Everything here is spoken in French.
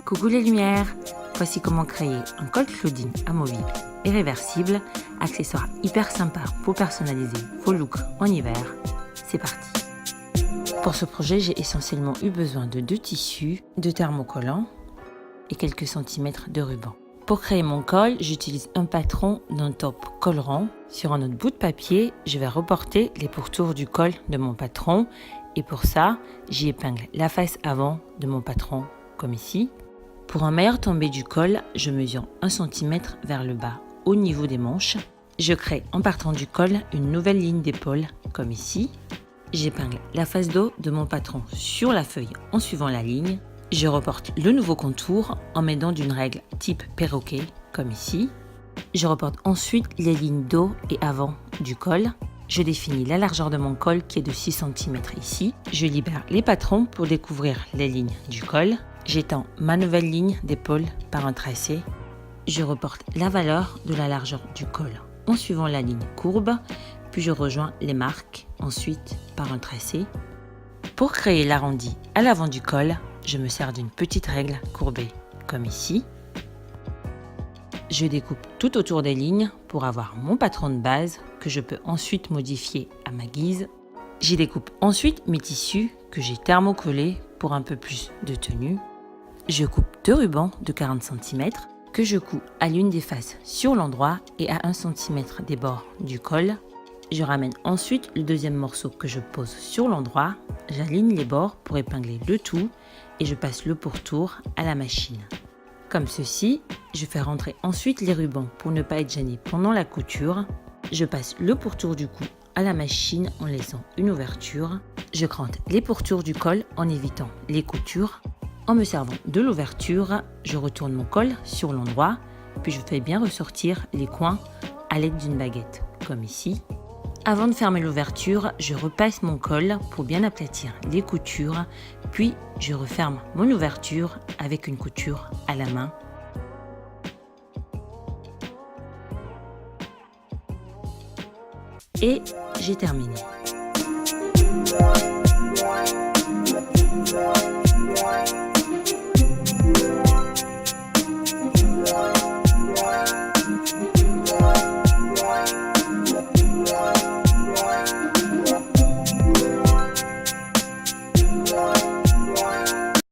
Coucou les lumières, voici comment créer un col clothing amovible et réversible, accessoire hyper sympa pour personnaliser vos looks en hiver. C'est parti. Pour ce projet, j'ai essentiellement eu besoin de 2 tissus, de thermocollants et quelques centimètres de ruban. Pour créer mon col, j'utilise un patron d'un top collerant. Sur un autre bout de papier, je vais reporter les pourtours du col de mon patron et pour ça, j'y épingle la face avant de mon patron comme ici. Pour un meilleur tombé du col, je mesure 1 cm vers le bas au niveau des manches. Je crée en partant du col une nouvelle ligne d'épaule comme ici. J'épingle la face dos de mon patron sur la feuille en suivant la ligne. Je reporte le nouveau contour en m'aidant d'une règle type perroquet comme ici. Je reporte ensuite les lignes dos et avant du col. Je définis la largeur de mon col qui est de 6 cm ici. Je libère les patrons pour découvrir les lignes du col. J'étends ma nouvelle ligne d'épaule par un tracé. Je reporte la valeur de la largeur du col en suivant la ligne courbe, puis je rejoins les marques ensuite par un tracé. Pour créer l'arrondi à l'avant du col, je me sers d'une petite règle courbée comme ici. Je découpe tout autour des lignes pour avoir mon patron de base que je peux ensuite modifier à ma guise. J'y découpe ensuite mes tissus que j'ai thermocollés pour un peu plus de tenue. Je coupe 2 rubans de 40 cm que je couds à l'une des faces sur l'endroit et à 1 cm des bords du col. Je ramène ensuite le deuxième morceau que je pose sur l'endroit. J'aligne les bords pour épingler le tout et je passe le pourtour à la machine. Comme ceci, je fais rentrer ensuite les rubans pour ne pas être gêné pendant la couture. Je passe le pourtour du cou à la machine en laissant une ouverture. Je crante les pourtours du col en évitant les coutures. En me servant de l'ouverture, je retourne mon col sur l'endroit, puis je fais bien ressortir les coins à l'aide d'une baguette, comme ici. Avant de fermer l'ouverture, je repasse mon col pour bien aplatir les coutures, puis je referme mon ouverture avec une couture à la main. Et j'ai terminé.